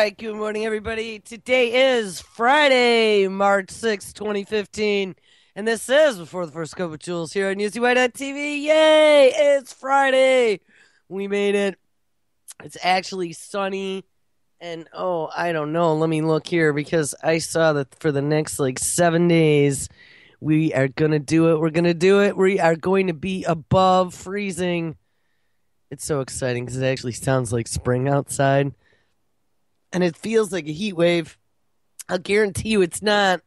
right, good morning, everybody. Today is Friday, March 6th, 2015, and this is Before the First Cup of Jules here on UCY.TV. Yay, it's Friday. We made it. It's actually sunny, and I don't know. Let me look here because I saw that for the next 7 days, we are going to do it. We're going to do it. We are going to be above freezing. It's so exciting because it actually sounds like spring outside. And it feels like a heat wave. I'll guarantee you it's not.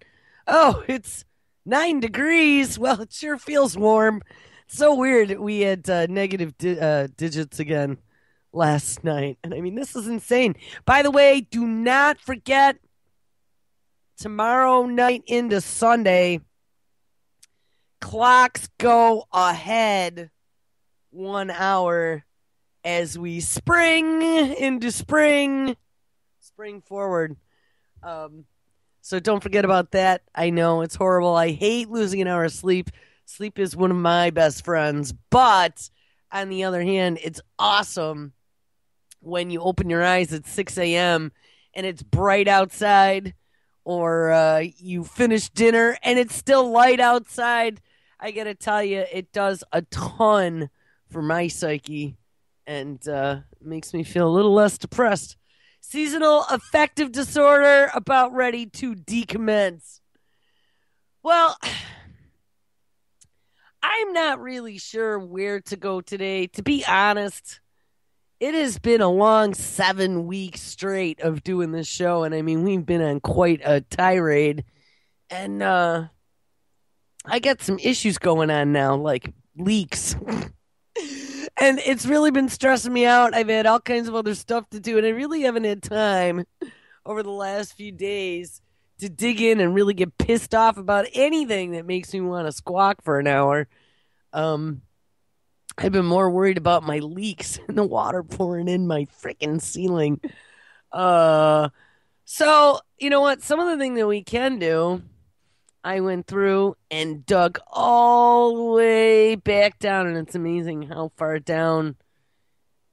Oh, it's 9 degrees. Well, it sure feels warm. So weird. We had negative digits again last night. And I mean, this is insane. By the way, do not forget tomorrow night into Sunday, clocks go ahead 1 hour as we spring into spring forward. So don't forget about that. I know it's horrible. I hate losing an hour of sleep. Sleep is one of my best friends. But on the other hand, it's awesome when you open your eyes at 6 a.m. and it's bright outside, or you finish dinner and it's still light outside. I got to tell you, it does a ton for my psyche and makes me feel a little less depressed. Seasonal affective disorder about ready to decommence. Well, I'm not really sure where to go today. To be honest, it has been a long 7 weeks straight of doing this show. And I mean, we've been on quite a tirade. And I got some issues going on now, like leaks. And it's really been stressing me out. I've had all kinds of other stuff to do, and I really haven't had time over the last few days to dig in and really get pissed off about anything that makes me want to squawk for an hour. I've been more worried about my leaks and the water pouring in my freaking ceiling. So, you know what? Some of the thing that we can do, I went through and dug all the way back down, and it's amazing how far down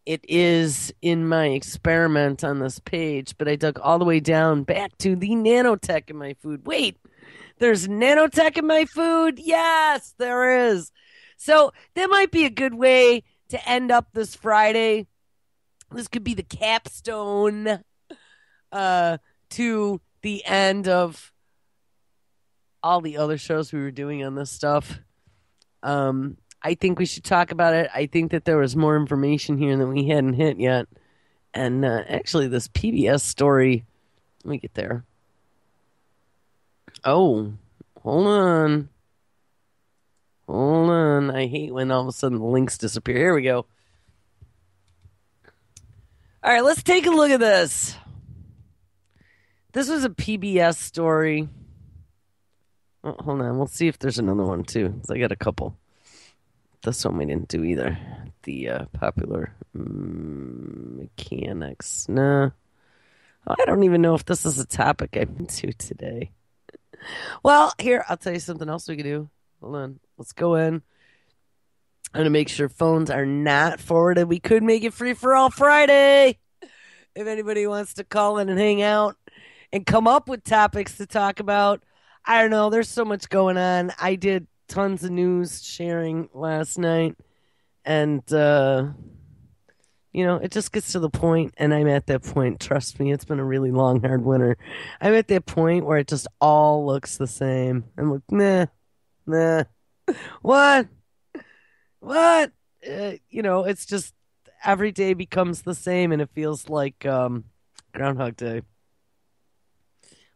it is in my experiment on this page. But I dug all the way down back to the nanotech in my food. Wait, there's nanotech in my food? Yes, there is. So that might be a good way to end up this Friday. This could be the capstone to the end of all the other shows we were doing on this stuff. I think we should talk about it. I think that there was more information here that we hadn't hit yet. And actually, this PBS story, let me get there. Oh, hold on. Hold on. I hate when all of a sudden the links disappear. Here we go. All right, let's take a look at this. This was a PBS story. Oh, hold on. We'll see if there's another one, too. I got a couple. This one we didn't do either. The popular mechanics. Nah. I don't even know if this is a topic I'm into today. Well, here, I'll tell you something else we could do. Hold on. Let's go in. I'm going to make sure phones are not forwarded. We could make it free for all Friday. If anybody wants to call in and hang out and come up with topics to talk about. I don't know. There's so much going on. I did tons of news sharing last night. And, it just gets to the point, and I'm at that point. Trust me, it's been a really long, hard winter. I'm at that point where it just all looks the same. I'm like, nah. What? It's just every day becomes the same, and it feels like Groundhog Day.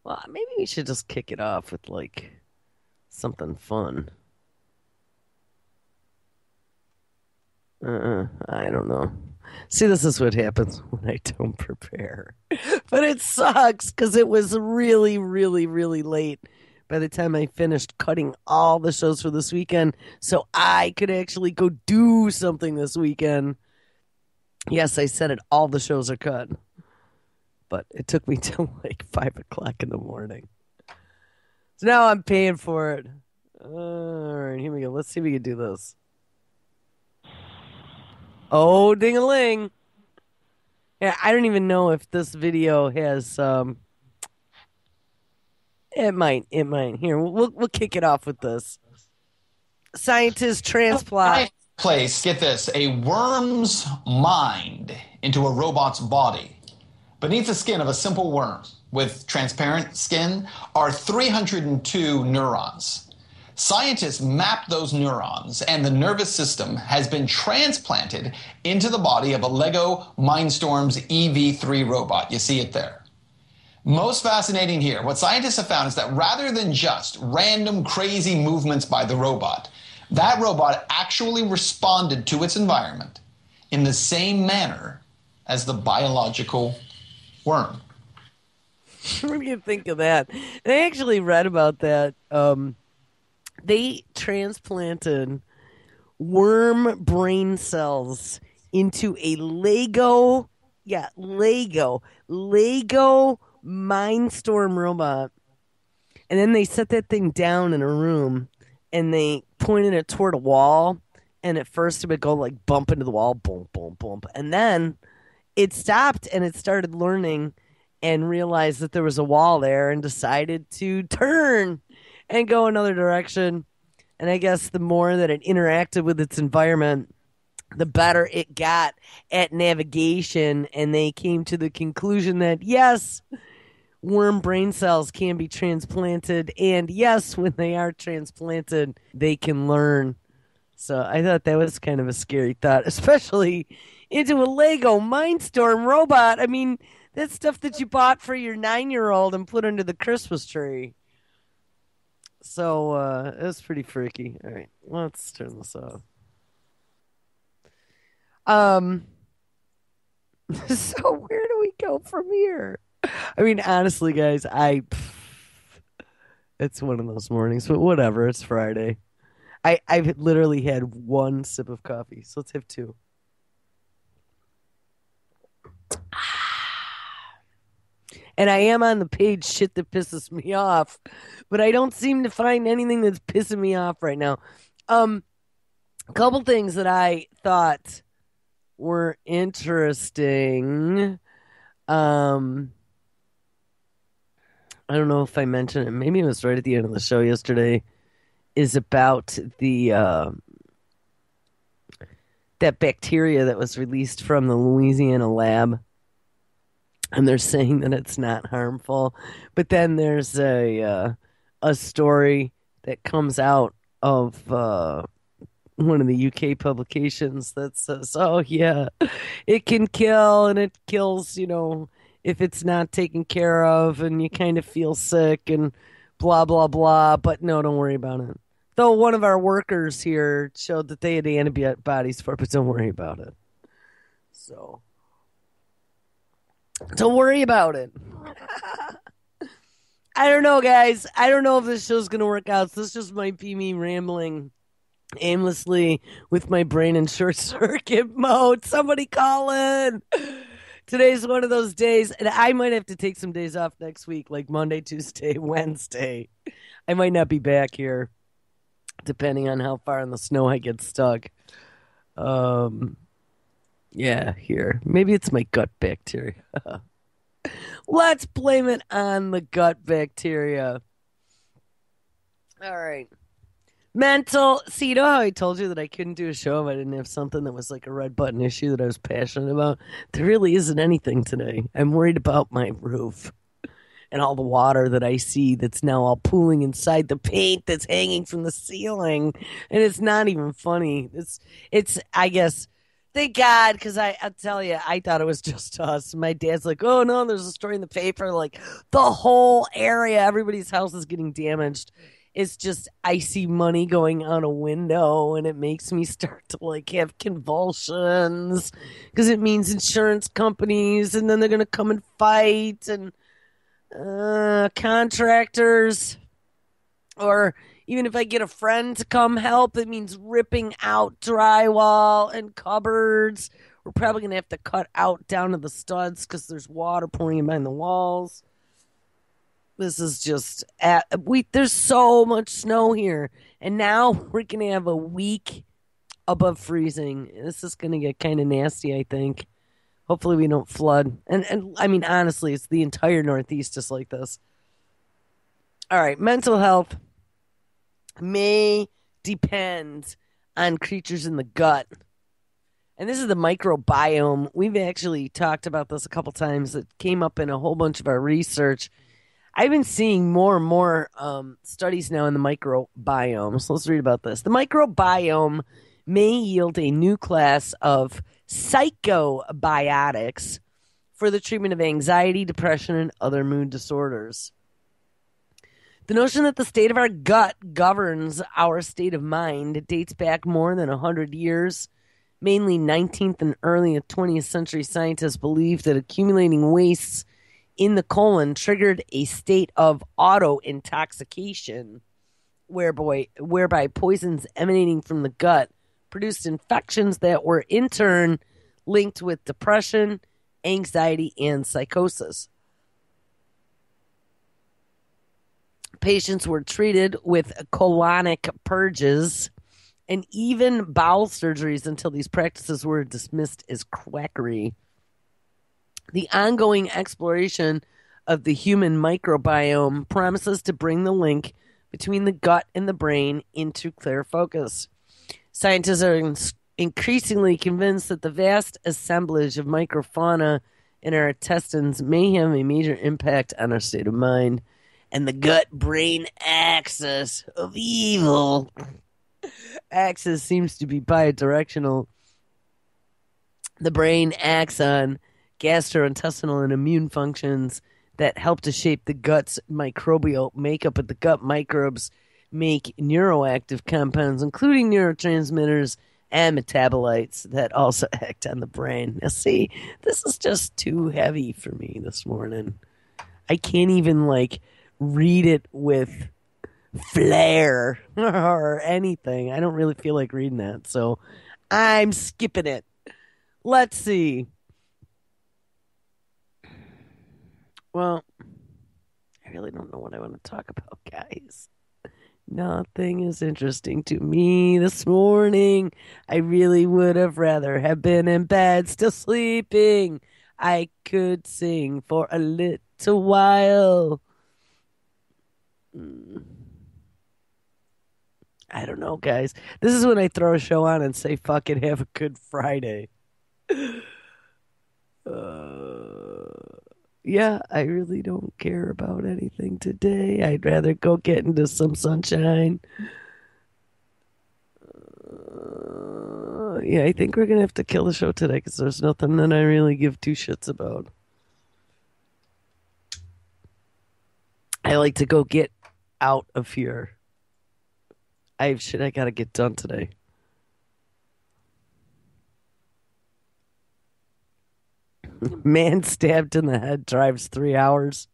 Well, maybe we should just kick it off with, something fun. I don't know. See, this is what happens when I don't prepare. But it sucks because it was really, really, really late by the time I finished cutting all the shows for this weekend so I could actually go do something this weekend. Yes, I said it. All the shows are cut. But it took me till 5 o'clock in the morning. So now I'm paying for it. All right, here we go. Let's see if we can do this. Oh, ding-a-ling. Yeah, I don't even know if this video has it might. Here, we'll kick it off with this. Scientists transplant. Place, get this, a worm's mind into a robot's body. Beneath the skin of a simple worm with transparent skin are 302 neurons. Scientists mapped those neurons, and the nervous system has been transplanted into the body of a Lego Mindstorms EV3 robot. You see it there. Most fascinating here, what scientists have found is that rather than just random crazy movements by the robot, that robot actually responded to its environment in the same manner as the biological worm. What do you think of that? I actually read about that. They transplanted worm brain cells into a Lego Mindstorm robot. And then they set that thing down in a room and they pointed it toward a wall. And at first it would go like bump into the wall, boom, boom, boom. And then it stopped and it started learning and realized that there was a wall there and decided to turn and go another direction. And I guess the more that it interacted with its environment, the better it got at navigation. And they came to the conclusion that yes, worm brain cells can be transplanted. And yes, when they are transplanted, they can learn. So I thought that was kind of a scary thought, especially into a Lego Mindstorm robot. I mean, that's stuff that you bought for your 9-year-old and put under the Christmas tree. So it was pretty freaky. All right, let's turn this off. Um, so where do we go from here? I mean, honestly, guys, it's one of those mornings, but whatever. It's Friday. I've literally had one sip of coffee, so let's have two. And I am on the page shit that pisses me off, but I don't seem to find anything that's pissing me off right now. A couple things that I thought were interesting. I don't know if I mentioned it. Maybe it was right at the end of the show yesterday. Is about the that bacteria that was released from the Louisiana lab, and they're saying that it's not harmful. But then there's a story that comes out of one of the UK publications that says, "Oh yeah, it can kill, and it kills, if it's not taken care of, and you kind of feel sick and blah blah blah." But no, don't worry about it. Though one of our workers here showed that they had antibodies for it, but don't worry about it. So don't worry about it. I don't know, guys. I don't know if this show's gonna work out. So this just might be me rambling aimlessly with my brain in short circuit mode. Somebody call in. Today's one of those days, and I might have to take some days off next week, like Monday, Tuesday, Wednesday. I might not be back here, depending on how far in the snow I get stuck. Yeah, here. Maybe it's my gut bacteria. Let's blame it on the gut bacteria. All right. Mental. See, you know how I told you that I couldn't do a show if I didn't have something that was like a red button issue that I was passionate about? There really isn't anything today. I'm worried about my roof and all the water that I see that's now all pooling inside the paint that's hanging from the ceiling. And it's not even funny. It's I guess, thank God, because I'll tell you, I thought it was just us. My dad's like, oh no, there's a story in the paper. Like the whole area, everybody's house is getting damaged. It's just I see money going out a window and it makes me start to like have convulsions because it means insurance companies and then they're going to come and fight and contractors, or even if I get a friend to come help, it means ripping out drywall and cupboards. We're probably going to have to cut out down to the studs because there's water pouring in behind the walls. This is just there's so much snow here, and now we're gonna have a week above freezing. This is gonna get kind of nasty, I think. Hopefully we don't flood. And I mean honestly, it's the entire Northeast just like this. All right, mental health may depend on creatures in the gut. And this is the microbiome. We've actually talked about this a couple times. It came up in a whole bunch of our research. I've been seeing more and more studies now in the microbiome. So let's read about this. The microbiome may yield a new class of psychobiotics for the treatment of anxiety, depression, and other mood disorders. The notion that the state of our gut governs our state of mind dates back more than 100 years. Mainly 19th and early 20th century scientists believed that accumulating wastes in the colon triggered a state of auto intoxication, whereby poisons emanating from the gut produced infections that were in turn linked with depression, anxiety, and psychosis. Patients were treated with colonic purges and even bowel surgeries until these practices were dismissed as quackery. The ongoing exploration of the human microbiome promises to bring the link between the gut and the brain into clear focus. Scientists are increasingly convinced that the vast assemblage of microfauna in our intestines may have a major impact on our state of mind, and the gut brain axis of evil axis seems to be bidirectional. The brain acts on gastrointestinal and immune functions that help to shape the gut's microbial makeup, but the gut microbes make neuroactive compounds, including neurotransmitters and metabolites that also act on the brain. Now, see, this is just too heavy for me this morning. I can't even read it with flair or anything. I don't really feel like reading that, so I'm skipping it. Let's see. Well, I really don't know what I want to talk about, guys. Nothing is interesting to me this morning. I really would have rather have been in bed still sleeping. I could sing for a little while. I don't know, guys. This is when I throw a show on and say, fuck it, have a good Friday. Yeah, I really don't care about anything today. I'd rather go get into some sunshine. Yeah, I think we're going to have to kill the show today because there's nothing that I really give two shits about. I like to go get out of here. I have shit I got to get done today. Man stabbed in the head drives 3 hours.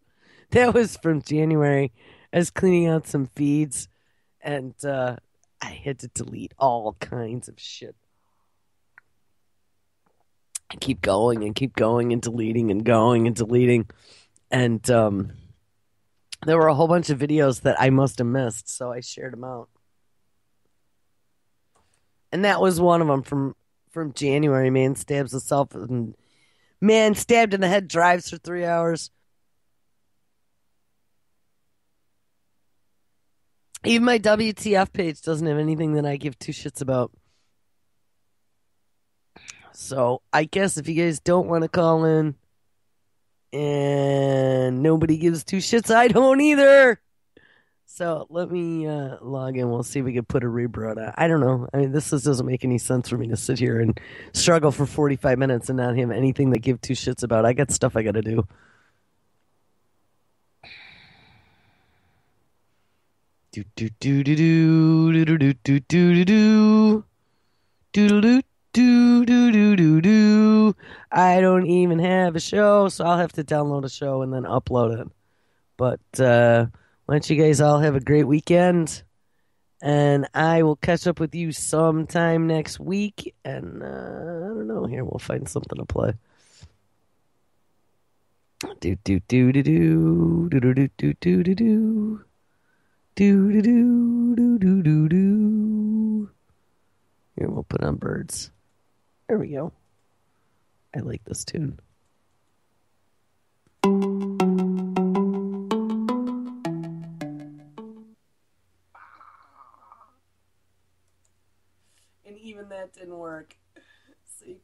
That was from January. I was cleaning out some feeds and I had to delete all kinds of shit. I keep going and keep going and deleting and going and deleting. And there were a whole bunch of videos that I must have missed, so I shared them out. And that was one of them from January. Man stabs himself and man stabbed in the head drives for 3 hours. Even my WTF page doesn't have anything that I give two shits about. So I guess if you guys don't want to call in and nobody gives two shits, I don't either. So let me log in. We'll see if we can put a rebroad on. I don't know. I mean, this just doesn't make any sense for me to sit here and struggle for 45 minutes and not have anything to give two shits about. I got stuff I got to do. Do do do do do do do do do do do do do do do do do. I don't even have a show, so I'll have to download a show and then upload it. But why don't you guys all have a great weekend? And I will catch up with you sometime next week. And I don't know. Here, we'll find something to play. Do do do do do do do do do do do do. Do do do do do do do. Here, we'll put on birds. There we go. I like this tune. And even that didn't work. See,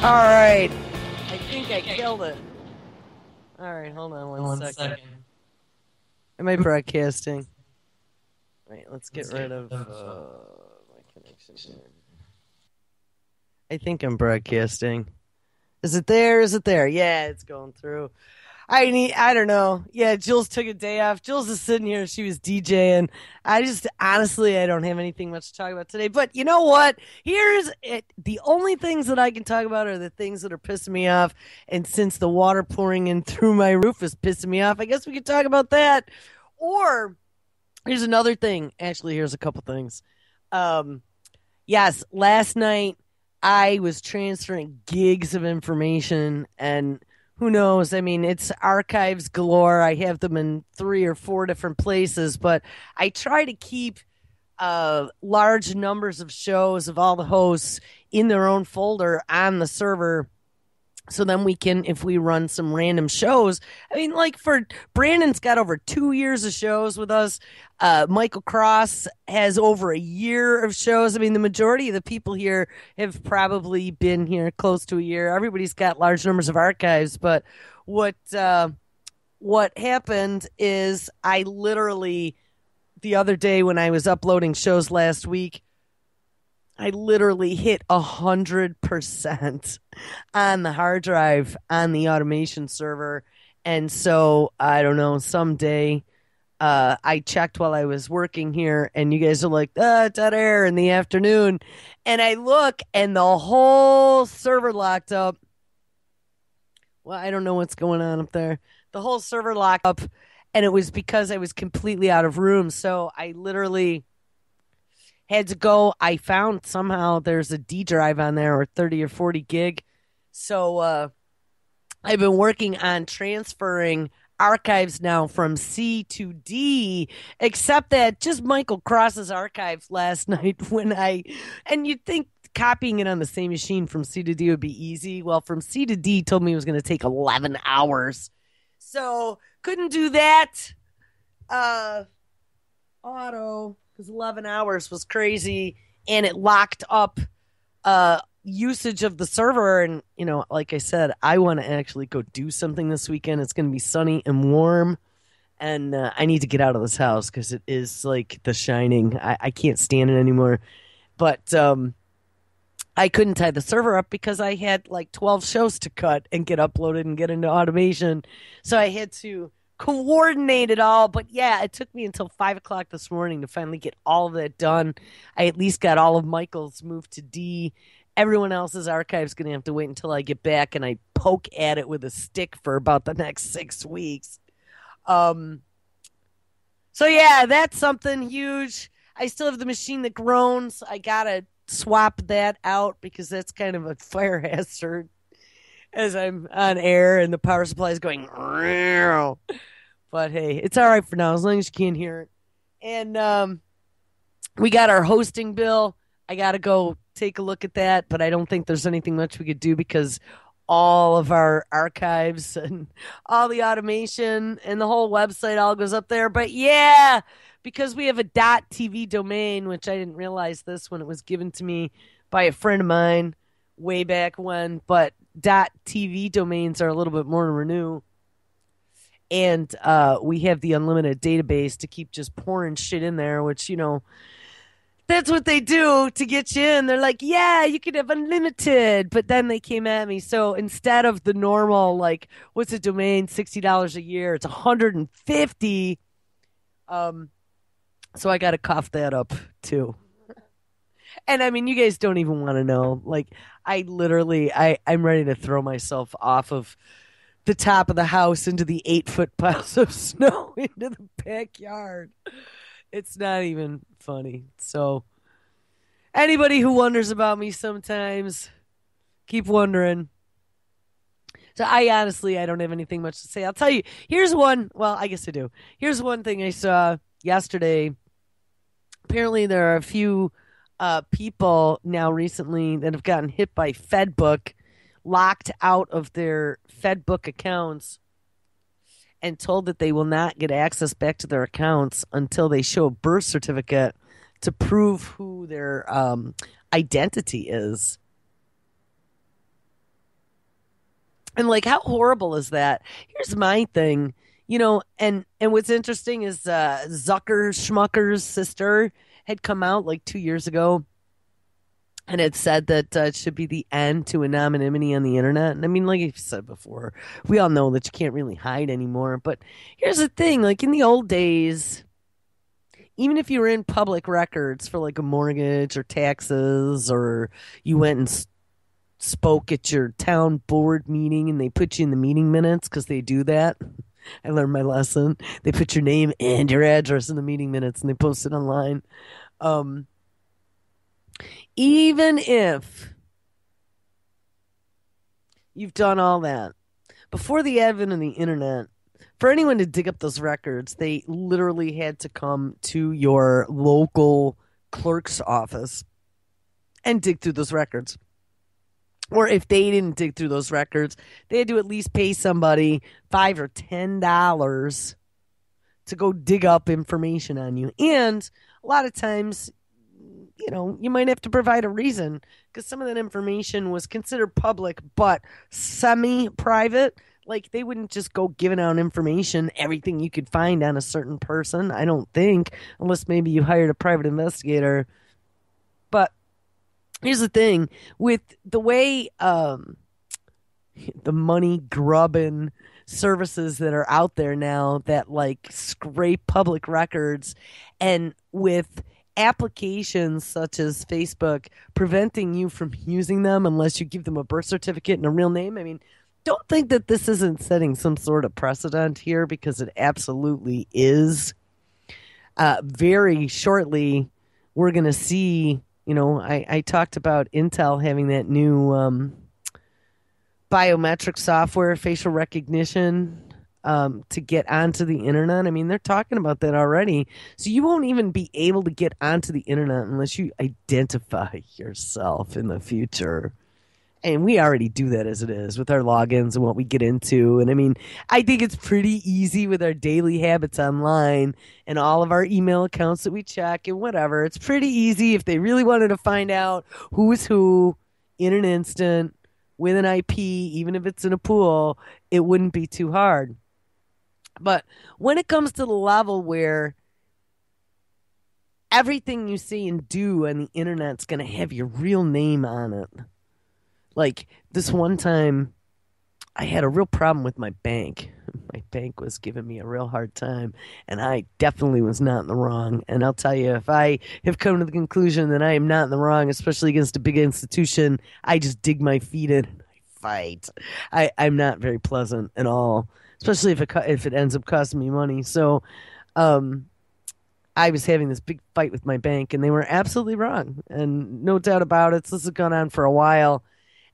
All right. I think I killed it. All right, hold on one second. Am I broadcasting? Wait, let's get rid of my connection here. I think I'm broadcasting. Is it there? Is it there? Yeah, it's going through. I don't know. Yeah, Jules took a day off. Jules is sitting here. She was DJing. I just honestly, I don't have anything much to talk about today. But you know what? Here's it. The only things that I can talk about are the things that are pissing me off. And since the water pouring in through my roof is pissing me off, I guess we could talk about that. Or here's another thing. Actually, here's a couple things. Um, yes, last night I was transferring gigs of information and who knows? I mean, it's archives galore. I have them in three or four different places, but I try to keep large numbers of shows of all the hosts in their own folder on the server so then we can, if we run some random shows, I mean, like for Brandon's got over 2 years of shows with us. Michael Cross has over a year of shows. I mean, the majority of the people here have probably been here close to a year. Everybody's got large numbers of archives, but what what happened is I literally the other day when I was uploading shows last week, I literally hit 100% on the hard drive on the automation server. And so I don't know, someday I checked while I was working here, and you guys are like, dead air in the afternoon. And I look, and the whole server locked up. Well, I don't know what's going on up there. The whole server locked up, and it was because I was completely out of room. So I literally had to go. I found somehow there's a D drive on there or 30 or 40 gig. So I've been working on transferring archives now from C to D, except that just Michael Cross's archives last night and you'd think copying it on the same machine from C to D would be easy. Well, from C to D told me it was going to take 11 hours. So couldn't do that. Auto, because 11 hours was crazy and it locked up usage of the server. And like I said, I want to actually go do something this weekend. It's going to be sunny and warm, and I need to get out of this house because it is like The Shining. I can't stand it anymore. But I couldn't tie the server up because I had like 12 shows to cut and get uploaded and get into automation, so I had to coordinate it all. But yeah, it took me until 5 o'clock this morning to finally get all of that done. I at least got all of Michael's moved to D. Everyone else's archive's going to have to wait until I get back, and I poke at it with a stick for about the next 6 weeks. So yeah, that's something huge. I still have the machine that groans. I gotta swap that out because that's kind of a fire hazard as I'm on air and the power supply is going. But hey, it's all right for now as long as you can't hear it. And we got our hosting bill. I got to go take a look at that, but I don't think there's anything much we could do because all of our archives and all the automation and the whole website all goes up there. But yeah, because we have a .tv domain, which I didn't realize this when it was given to me by a friend of mine way back when, but .tv domains are a little bit more to renew. And we have the unlimited database to keep just pouring shit in there, which, that's what they do to get you in. They're like, yeah, you could have unlimited. But then they came at me. So instead of the normal, like, what's a domain, $60 a year, it's $150. So I got to cough that up too. And I mean, you guys don't even want to know. Like, I'm ready to throw myself off of the top of the house into the 8-foot piles of snow into the backyard. It's not even funny. So, anybody who wonders about me sometimes, keep wondering. So, I don't have anything much to say. I'll tell you, here's one. Well, I guess I do. Here's one thing I saw yesterday. Apparently, there are a few people now recently that have gotten hit by FedBook, locked out of their FedBook accounts, and told that they will not get access back to their accounts until they show a birth certificate to prove who their identity is. And like, how horrible is that? Here's my thing, and what's interesting is Zucker Schmucker's sister had come out like 2 years ago and had said that it should be the end to anonymity on the internet. And I mean, like I've said before, we all know that you can't really hide anymore. But here's the thing: like in the old days, even if you were in public records for like a mortgage or taxes, or you went and spoke at your town board meeting and they put you in the meeting minutes because they do that. I learned my lesson. They put your name and your address in the meeting minutes and they post it online. Um, Even if you've done all that, before the advent of the internet, for anyone to dig up those records, they literally had to come to your local clerk's office and dig through those records. Or if they didn't dig through those records, they had to at least pay somebody $5 or $10 to go dig up information on you. And a lot of times, you might have to provide a reason because some of that information was considered public but semi private. Like they wouldn't just go giving out information, everything you could find on a certain person, I don't think, unless maybe you hired a private investigator. But here's the thing with the way the money grubbing services that are out there now that like scrape public records, and with applications such as Facebook preventing you from using them unless you give them a birth certificate and a real name. I mean, don't think that this isn't setting some sort of precedent here because it absolutely is. Very shortly, we're going to see, I talked about Intel having that new biometric software, facial recognition, to get onto the internet. I mean, they're talking about that already. So you won't even be able to get onto the internet unless you identify yourself in the future. And we already do that as it is with our logins and what we get into. And I mean, I think it's pretty easy with our daily habits online and all of our email accounts that we check and whatever. It's pretty easy if they really wanted to find out who's who in an instant with an IP, even if it's in a pool, it wouldn't be too hard. But when it comes to the level where everything you see and do on the internet's going to have your real name on it, like this one time, I had a real problem with my bank. My bank was giving me a real hard time, and I definitely was not in the wrong. And I'll tell you, if I have come to the conclusion that I am not in the wrong, especially against a big institution, I just dig my feet in and I fight. I'm not very pleasant at all, especially if it ends up costing me money. So, um, I was having this big fight with my bank, and they were absolutely wrong, and no doubt about it. So this has gone on for a while,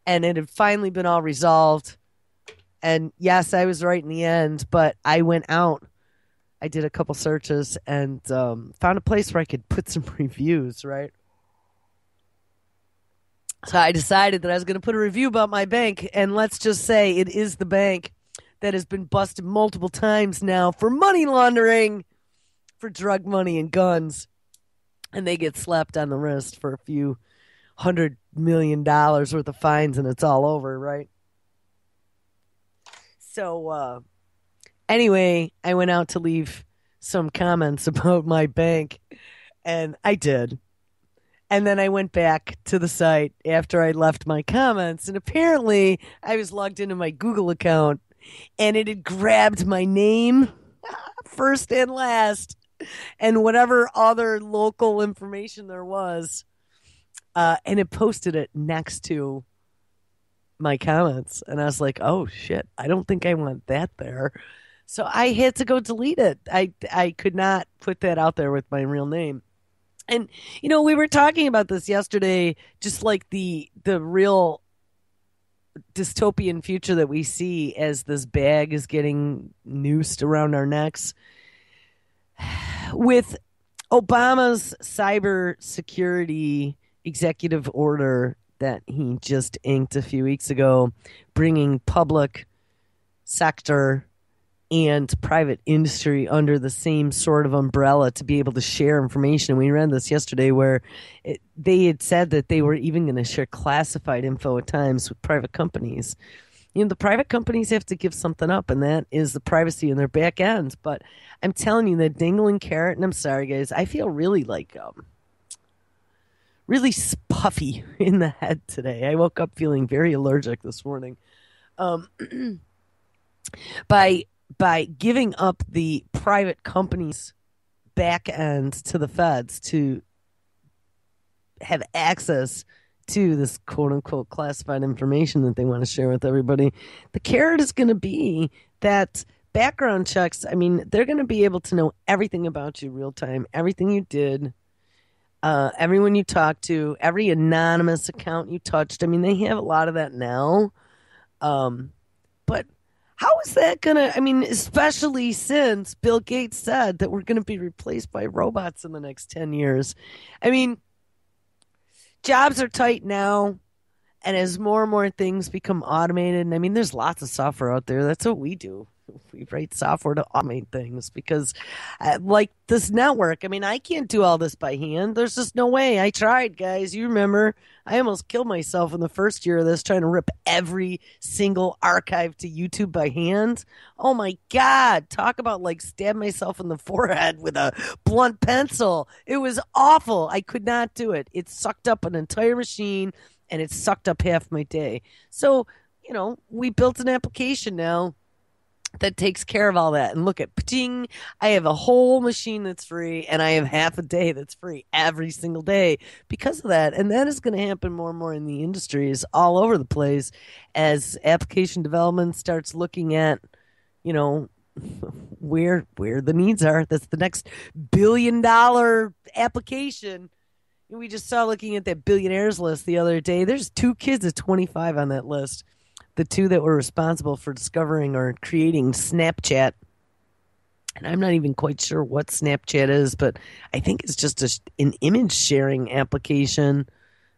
and it had finally been all resolved. And yes, I was right in the end, but I went out. I did a couple searches and found a place where I could put some reviews, right? So I decided that I was going to put a review about my bank. And let's just say it is the bank that has been busted multiple times now for money laundering, for drug money and guns. And they get slapped on the wrist for a few $100 million worth of fines and it's all over, right? So anyway, I went out to leave some comments about my bank, and I did. And then I went back to the site after I left my comments, and apparently I was logged into my Google account, and it had grabbed my name, first and last, and whatever other local information there was, and it posted it next to my comments. And I was like, oh shit, I don't think I want that there. So I had to go delete it. I could not put that out there with my real name. And we were talking about this yesterday, just like the real dystopian future that we see as this bag is getting noosed around our necks with Obama's cyber security executive order that he just inked a few weeks ago, bringing public sector and private industry under the same sort of umbrella to be able to share information. We read this yesterday where they had said that they were even going to share classified info at times with private companies. the private companies have to give something up, and that is the privacy in their back ends. But I'm telling you, that dangling carrot, and I'm sorry, guys, I feel really like really puffy in the head today. I woke up feeling very allergic this morning. Um, by giving up the private companies' back end to the feds to have access to this quote unquote classified information that they want to share with everybody. The carrot is going to be that background checks. I mean, they're going to be able to know everything about you real time, everything you did, everyone you talked to, every anonymous account you touched. I mean, they have a lot of that now. But how is that going to, I mean, especially since Bill Gates said that we're going to be replaced by robots in the next 10 years. I mean, jobs are tight now, and as more and more things become automated, and I mean, there's lots of software out there. That's what we do. We write software to automate things because, like this network, I mean, I can't do all this by hand. There's just no way. I tried, guys. You remember, I almost killed myself in the first year of this trying to rip every single archive to YouTube by hand. Oh my God. Talk about like stab myself in the forehead with a blunt pencil. It was awful. I could not do it. It sucked up an entire machine and it sucked up half my day. So, we built an application now that takes care of all that. And look at pting, I have a whole machine that's free and I have half a day that's free every single day because of that. And that is going to happen more and more in the industries all over the place as application development starts looking at, where the needs are. That's the next $1 billion application. We just saw looking at that billionaires list the other day. There's 2 kids at 25 on that list. The 2 that were responsible for discovering or creating Snapchat. And I'm not even quite sure what Snapchat is, but I think it's just an image sharing application.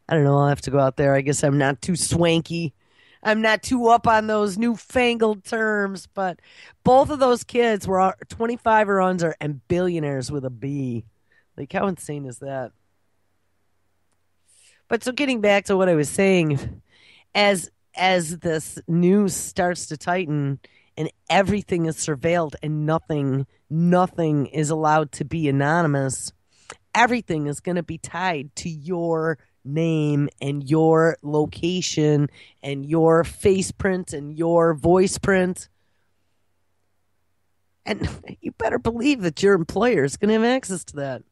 I don't know. I'll have to go out there. I guess I'm not too swanky. I'm not too up on those newfangled terms, but both of those kids were 25 or under and billionaires with a B. Like, how insane is that? But so getting back to what I was saying, as this news starts to tighten and everything is surveilled and nothing is allowed to be anonymous, everything is going to be tied to your name and your location and your face print and your voice print. And you better believe that your employer is going to have access to that.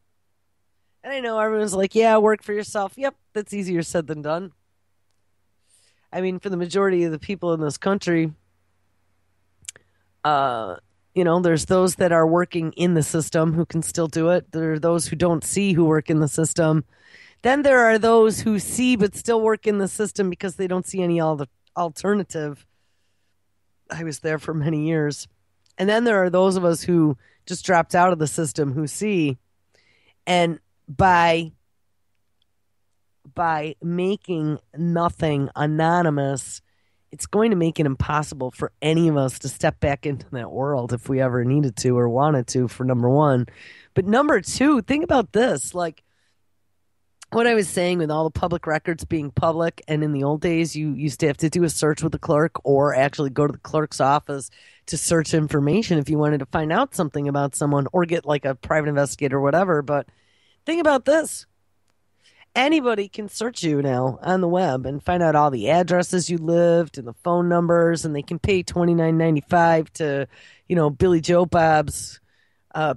And I know everyone's like, yeah, work for yourself. Yep, that's easier said than done. I mean, for the majority of the people in this country, there's those that are working in the system who can still do it. There are those who don't see who work in the system. Then there are those who see but still work in the system because they don't see any alternative. I was there for many years. And then there are those of us who just dropped out of the system who see. And by making nothing anonymous, it's going to make it impossible for any of us to step back into that world if we ever needed to or wanted to, for number one. But number two, think about this. Like what I was saying with all the public records being public, and in the old days, you used to have to do a search with the clerk or actually go to the clerk's office to search information if you wanted to find out something about someone or get like a private investigator or whatever. But think about this. Anybody can search you now on the web and find out all the addresses you lived and the phone numbers, and they can pay $29.95 to, Billy Joe Bob's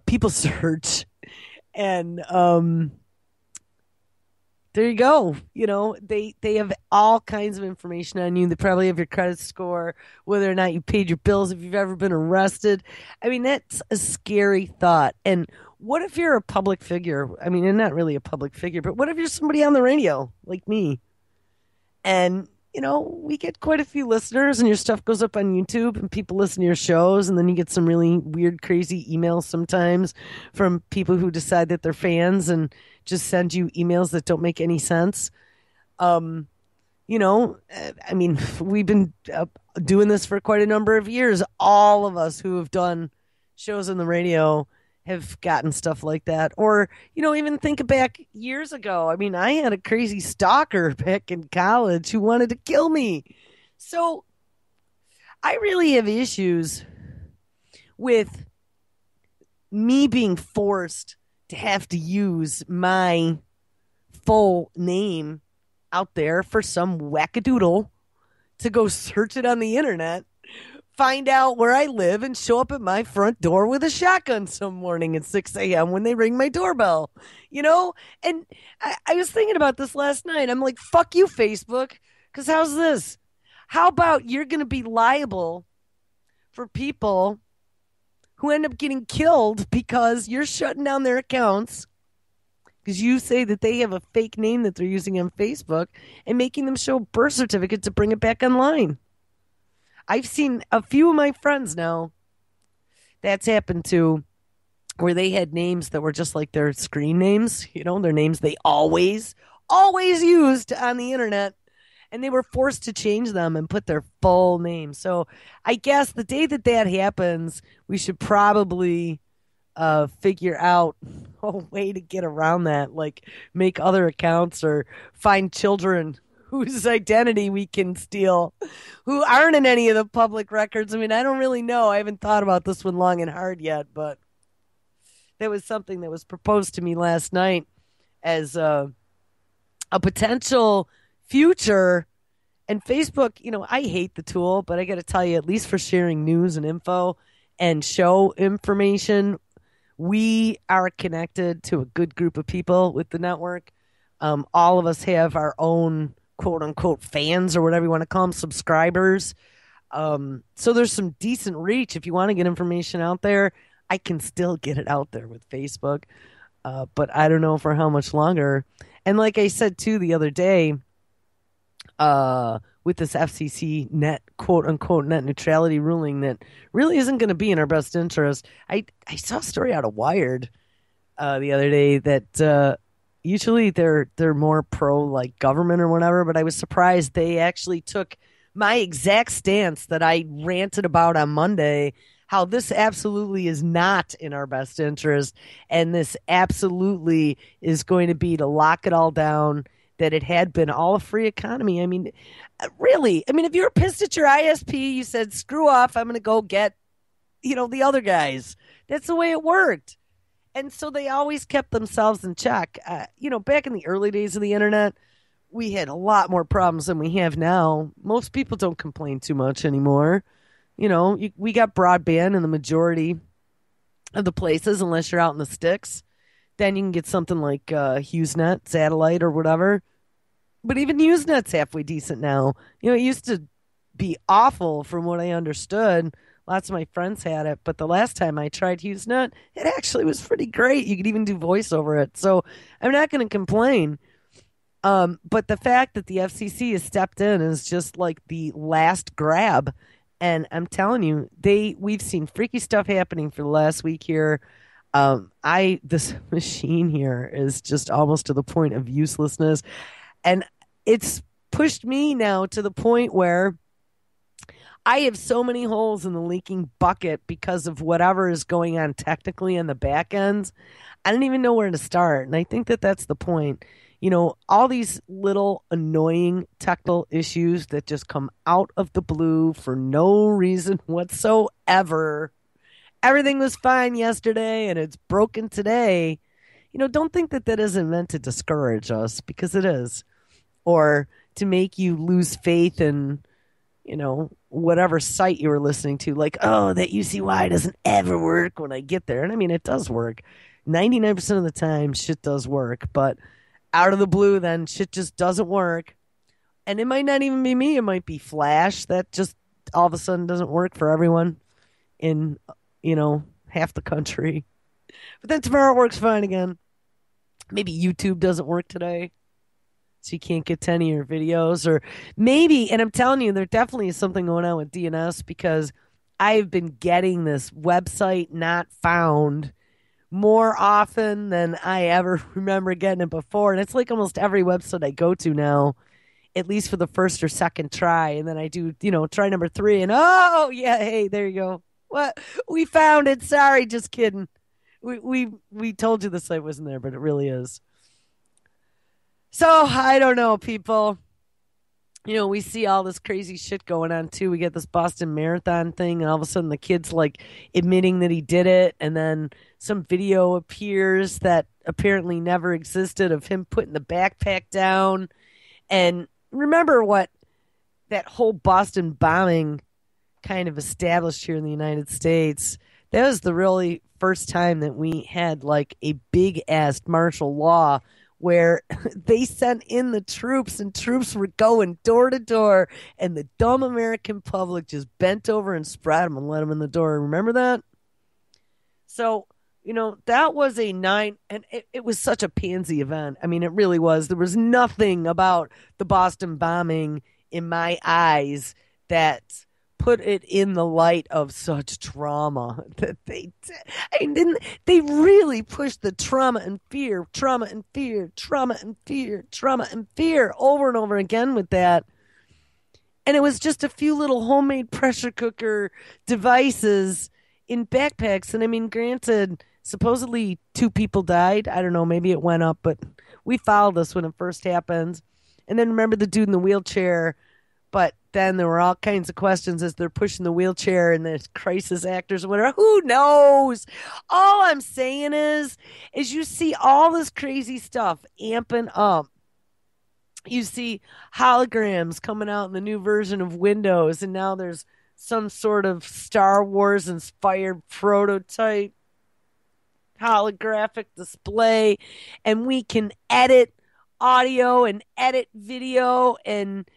people search. And there you go. They have all kinds of information on you. They probably have your credit score, whether or not you paid your bills, if you've ever been arrested. I mean, that's a scary thought. And what if you're a public figure? I mean, and not really a public figure, but what if you're somebody on the radio like me? And, we get quite a few listeners and your stuff goes up on YouTube and people listen to your shows. And then you get some really weird, crazy emails sometimes from people who decide that they're fans and just send you emails that don't make any sense. I mean, we've been doing this for quite a number of years. All of us who have done shows on the radio have gotten stuff like that. Or, even think back years ago. I mean, I had a crazy stalker back in college who wanted to kill me. So I really have issues with me being forced to have to use my full name out there for some wackadoodle to go search it on the internet, find out where I live, and show up at my front door with a shotgun some morning at 6 a.m. when they ring my doorbell, you know? And I was thinking about this last night. I'm like, fuck you, Facebook, because how's this? How about you're going to be liable for people who end up getting killed because you're shutting down their accounts because you say that they have a fake name that they're using on Facebook and making them show a birth certificate to bring it back online. I've seen a few of my friends now that's happened to where they had names that were just like their screen names, their names they always used on the internet. And they were forced to change them and put their full name. So I guess the day that that happens, we should probably figure out a way to get around that, like make other accounts or find children whose identity we can steal who aren't in any of the public records. I mean, I don't really know. I haven't thought about this one long and hard yet, but that was something that was proposed to me last night as a potential future. And Facebook, I hate the tool, but I got to tell you, at least for sharing news and info and show information, we are connected to a good group of people with the network. All of us have our own quote unquote fans or whatever you want to call them, subscribers. So there's some decent reach. If you want to get information out there, I can still get it out there with Facebook. But I don't know for how much longer. And like I said too the other day, with this FCC net quote unquote net neutrality ruling that really isn't going to be in our best interest. I saw a story out of Wired the other day that usually they're more pro like government or whatever, but I was surprised they actually took my exact stance that I ranted about on Monday. How this absolutely is not in our best interest, and this absolutely is going to be to lock it all down. That it had been all a free economy. I mean, really, I mean, if you were pissed at your ISP, you said, screw off, I'm going to go get, the other guys. That's the way it worked. And so they always kept themselves in check. Back in the early days of the internet, we had a lot more problems than we have now. Most people don't complain too much anymore. We got broadband in the majority of the places, unless you're out in the sticks. Then you can get something like HughesNet, satellite, or whatever. But even HughesNet's halfway decent now. It used to be awful from what I understood. Lots of my friends had it, but the last time I tried HughesNet, it actually was pretty great. You could even do voice over it. So I'm not going to complain. But the fact that the FCC has stepped in is just like the last grab. And I'm telling you, we've seen freaky stuff happening for the last week here. This machine here is just almost to the point of uselessness. And it's pushed me now to the point where I have so many holes in the leaking bucket because of whatever is going on technically on the back ends. I don't even know where to start. And I think that that's the point. All these little annoying technical issues that just come out of the blue for no reason whatsoever. Everything was fine yesterday and it's broken today. Don't think that that isn't meant to discourage us because it is. Or to make you lose faith in, whatever site you were listening to. Like, oh, that UCY doesn't ever work when I get there. And I mean, it does work. 99% of the time, shit does work. But out of the blue, then shit just doesn't work. And it might not even be me. It might be Flash that just all of a sudden doesn't work for everyone in, half the country. But then tomorrow it works fine again. Maybe YouTube doesn't work today. So you can't get to any of your videos. Or maybe, and I'm telling you, there definitely is something going on with DNS because I've been getting this website not found more often than I ever remember getting it before. And it's like almost every website I go to now, at least for the first or second try. And then I do, try number 3 and oh, yeah, hey, there you go. What? We found it. Sorry, just kidding. We told you the site wasn't there, but it really is. So I don't know, people. we see all this crazy shit going on too. We get this Boston Marathon thing, and all of a sudden the kid's like admitting that he did it, and then some video appears that apparently never existed of him putting the backpack down. And remember what that whole Boston bombing kind of established here in the United States. That was the really first time that we had like a big ass martial law where they sent in the troops and troops were going door to door and the dumb American public just bent over and spread them and let them in the door. Remember that? So, that was a nine, and it was such a pansy event. I mean, it really was. There was nothing about the Boston bombing in my eyes that put it in the light of such trauma that I didn't, they really pushed the trauma and fear, trauma and fear, trauma and fear, trauma and fear over and over again with that. And it was just a few little homemade pressure cooker devices in backpacks. And I mean, granted, supposedly two people died. I don't know, maybe it went up, but we followed this when it first happened. And then remember the dude in the wheelchair. But then there were all kinds of questions as they're pushing the wheelchair and there's crisis actors or whatever. Who knows? All I'm saying is you see all this crazy stuff amping up. You see holograms coming out in the new version of Windows, and now there's some sort of Star Wars inspired prototype holographic display, and we can edit audio and edit video, and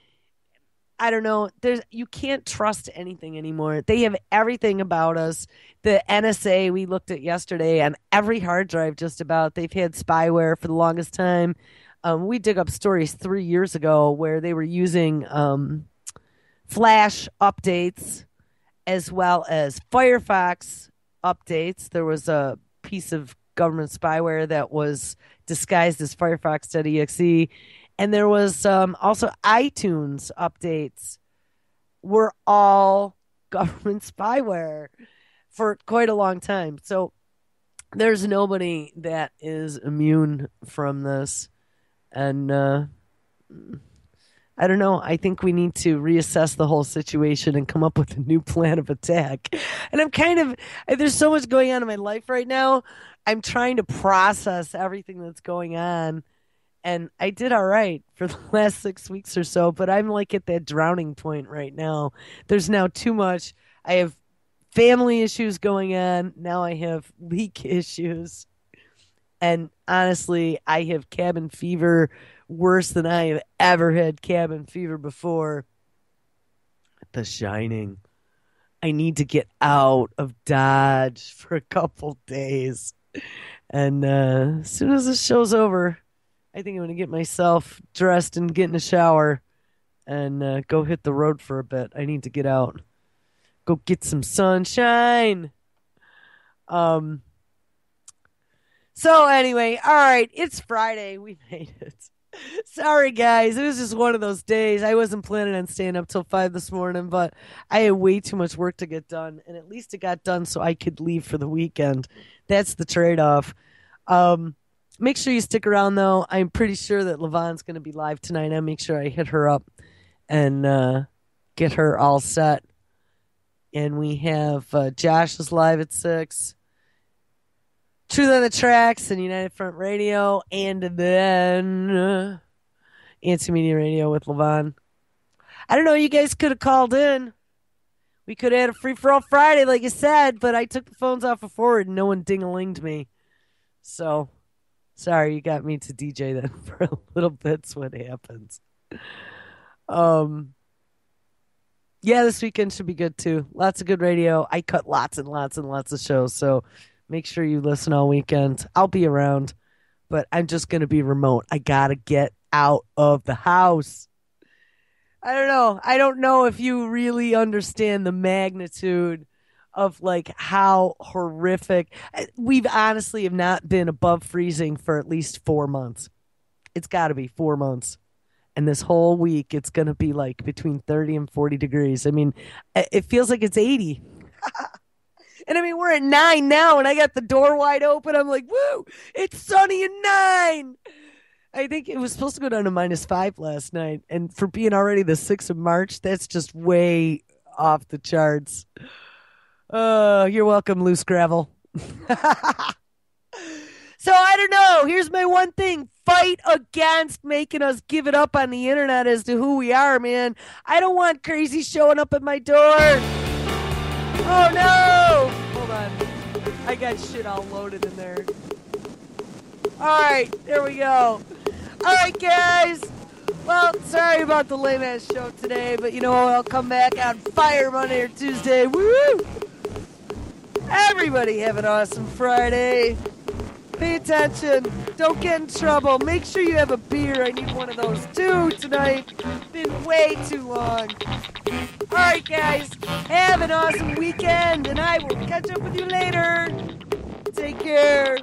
I don't know, there's you can't trust anything anymore. They have everything about us. The NSA we looked at yesterday on every hard drive just about. They've had spyware for the longest time. We dig up stories 3 years ago where they were using Flash updates as well as Firefox updates. There was a piece of government spyware that was disguised as Firefox.exe. And there was also iTunes updates were all government spyware for quite a long time. So there's nobody that is immune from this. And I don't know. I think we need to reassess the whole situation and come up with a new plan of attack. And there's so much going on in my life right now. I'm trying to process everything that's going on. And I did all right for the last 6 weeks or so, but I'm like at that drowning point right now. There's now too much. I have family issues going on. Now I have leak issues. And honestly, I have cabin fever worse than I have ever had cabin fever before. The Shining. I need to get out of Dodge for a couple days. And as soon as this show's over, I think I'm going to get myself dressed and get in a shower and go hit the road for a bit. I need to get out. Go get some sunshine. So anyway, all right, it's Friday. We made it. Sorry, guys. It was just one of those days. I wasn't planning on staying up till 5 this morning, but I had way too much work to get done, and at least it got done so I could leave for the weekend. That's the trade-off. Make sure you stick around, though. I'm pretty sure that Levon's going to be live tonight. I'll make sure I hit her up and get her all set. And we have Josh is live at 6. Truth on the Tracks and United Front Radio, and then Anti Media Radio with Levon. I don't know, you guys could have called in. We could have had a free for all Friday, like you said, but I took the phones off of forward and no one ding-a-linged me. So, sorry, you got me to DJ then for a little bit's what happens. Yeah, this weekend should be good too. Lots of good radio. I cut lots and lots and lots of shows, so make sure you listen all weekend. I'll be around, but I'm just going to be remote. I got to get out of the house. I don't know. I don't know if you really understand the magnitude of like how horrific. We've honestly have not been above freezing for at least 4 months. It's got to be 4 months. And this whole week, it's going to be like between 30 and 40 degrees. I mean, it feels like it's 80. And I mean, we're at 9 now, and I got the door wide open. I'm like, woo, it's sunny at 9. I think it was supposed to go down to -5 last night. And for being already the 6th of March, that's just way off the charts. You're welcome, loose gravel. So I don't know. Here's my one thing. Fight against making us give it up on the internet as to who we are, man. I don't want crazy showing up at my door. Oh no! Hold on. I got shit all loaded in there. Alright, there we go. Alright, guys. Well, sorry about the lame ass show today, but you know what? I'll come back on fire Monday or Tuesday. Woo! Everybody have an awesome Friday. Pay attention. Don't get in trouble. Make sure you have a beer. I need one of those too tonight. Been way too long. Alright, guys. Have an awesome weekend, and I will catch up with you later. Take care.